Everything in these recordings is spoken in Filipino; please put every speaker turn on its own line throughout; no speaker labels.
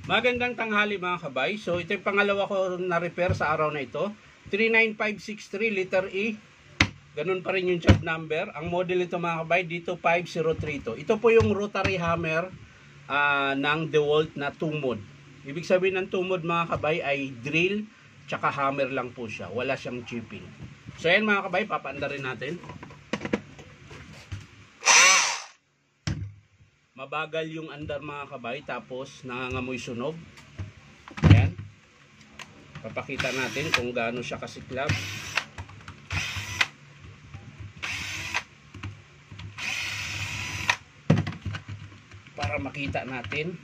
Magandang tanghali mga kabay. So ito yung pangalawa ko na repair sa araw na ito. 39563 letter E. Ganun pa rin yung job number. Ang model ito mga kabay dito 5032. Ito po yung rotary hammer ng DeWalt na 2 mode. Ibig sabihin ng 2 mode mga kabay ay drill tsaka hammer lang po siya. Wala siyang chipping. So yan mga kabay, papaandarin natin. Mabagal yung andar mga kabay, tapos nangangamoy sunog. Ayan. Papakita natin kung gaano siya kasiklab. Para makita natin.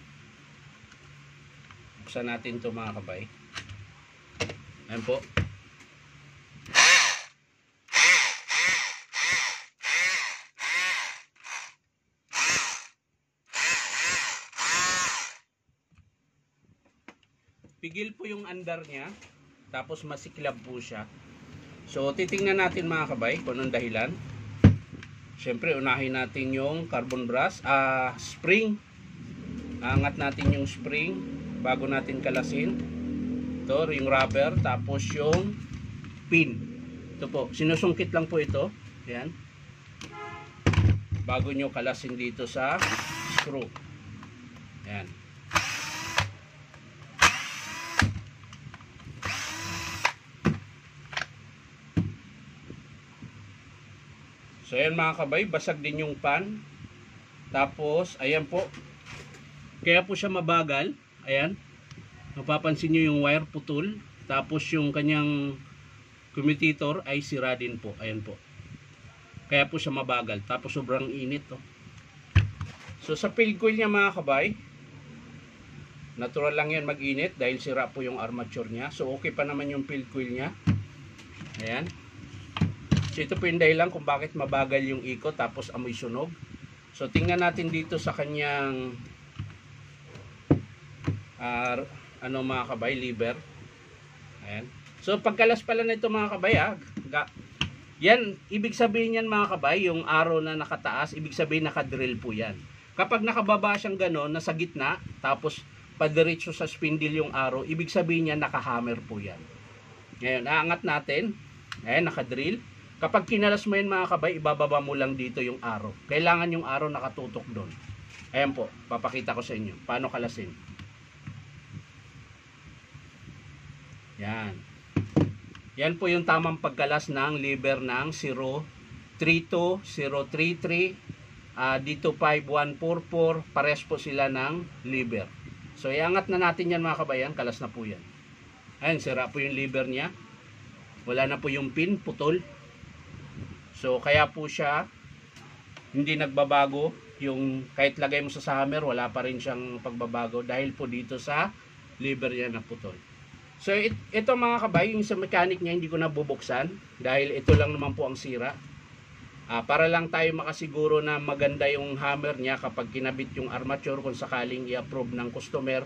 Buksan natin ito mga kabay. Ayan po. Pigil po yung andar niya, tapos masiklab po siya. So titingnan natin mga kabay kung anong dahilan. Siyempre unahin natin yung carbon brush, spring. Angat natin yung spring bago natin kalasin. Ito yung rubber, tapos yung pin. Ito po, sinusungkit lang po ito. Ayan. Bago nyo kalasin dito sa screw. Ayan. So ayan mga kabay, basag din yung pan. Tapos ayan po. Kaya po siya mabagal. Ayan. Mapapansin nyo yung wire putol. Tapos yung kanyang commutator ay sira din po. Ayan po. Kaya po siya mabagal. Tapos sobrang init to. So sa field coil niya mga kabay, natural lang yan mag-init dahil sira po yung armature niya. So okay pa naman yung field coil niya. Ayan. So ito po yung dahilan kung bakit mabagal yung ikot tapos amoy sunog. So tingnan natin dito sa kanyang mga kabay, lever. Ayan. So pagkalas pala na ito mga kabay, yan, ibig sabihin yan mga kabay, yung arrow na nakataas, ibig sabihin nakadrill po yan. Kapag nakababa siyang gano'n, nasa gitna, tapos padiretso sa spindle yung arrow, ibig sabihin yan nakahammer po yan. Ngayon, aangat natin. Ayan, nakadrill. Kapag kinalas mo yan mga kabay, ibababa mo lang dito yung arrow. Kailangan yung arrow nakatutok doon. Ayan po, papakita ko sa inyo. Paano kalasin. Yan. Yan po yung tamang pagkalas ng lever ng 032, 033, dito 5144. Pares po sila ng lever. So, iangat na natin yan mga kabayan. Kalas na po yan. Ayan, sira po yung lever niya. Wala na po yung pin, putol. So kaya po siya hindi nagbabago, yung kahit lagay mo sa hammer wala pa rin siyang pagbabago dahil po dito sa lever niya na putol. So ito mga kabay, yung sa mechanic niya hindi ko na bubuksan dahil ito lang naman po ang sira. Para lang tayo makasiguro na maganda yung hammer niya kapag kinabit yung armature, kung sakaling i-approve ng customer,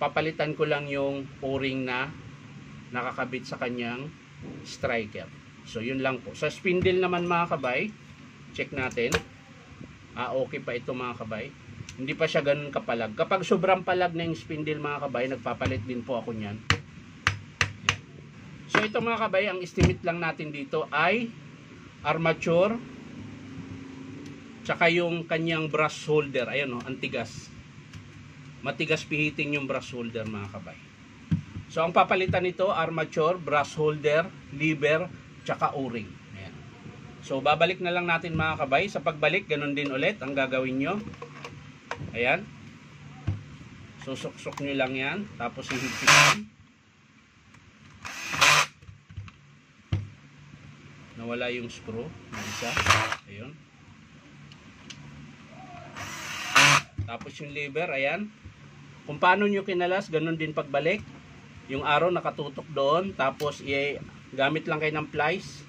papalitan ko lang yung o-ring na nakakabit sa kanyang striker. So yun lang po. Sa spindle naman mga kabay, check natin. Okay pa ito mga kabay. Hindi pa siya ganun kapalag. Kapag sobrang palag na yung spindle mga kabay, nagpapalit din po ako niyan. So ito mga kabay, ang estimate lang natin dito ay armature tsaka yung kanyang brush holder. Ayan o, antigas. Matigas pihiting yung brush holder mga kabay. So ang papalitan nito, armature, brush holder, lever, tsaka o-ring. Ayan. So babalik na lang natin mga kabay. Sa pagbalik, ganun din ulit ang gagawin nyo. Ayan. Susuksok nyo lang yan. Tapos hihigpitan. Nawala yung screw na isa. Ayun. Tapos yung lever, ayan. Kung paano nyo kinalas, ganun din pagbalik. Yung arrow nakatutok doon. Tapos gamit lang kayo ng plies.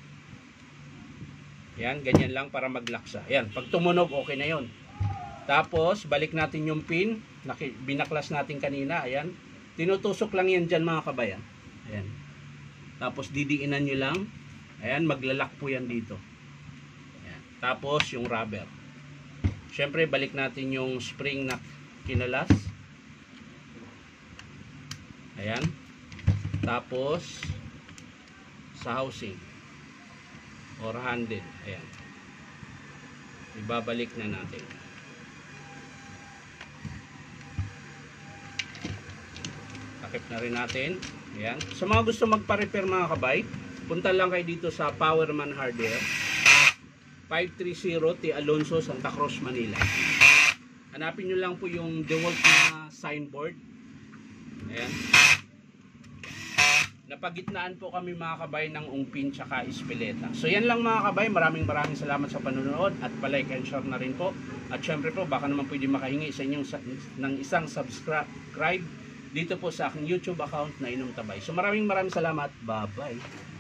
Yan, ganyan lang para maglaksa. Yan, pag tumunog, okay na yon. Tapos, balik natin yung pin. Binaklas natin kanina. Ayan. Tinutusok lang yan dyan mga kabayan. Ayan. Tapos, didiinan nyo lang. Ayan, maglalak po yan dito. Ayan. Tapos, yung rubber. Siyempre, balik natin yung spring na kinalas. Ayan. Tapos sa housing or handle. Ayan. Ibabalik na natin. Takip na rin natin. Ayan. Sa mga gusto magpa-repair mga kabay, punta lang kayo dito sa Powerman Hardware, 530 T. Alonso, Santa Cruz, Manila. Hanapin nyo lang po yung DeWalt na signboard. Ayan. Napagitnaan po kami mga kabay ng Ungpin tsaka Ispileta. So yan lang mga kabay. Maraming salamat sa panonood at palike and share na rin po. At syempre po baka naman pwede makahingi sa inyong ng isang subscribe dito po sa aking YouTube account na Inom Tabay. So maraming salamat. Bye bye.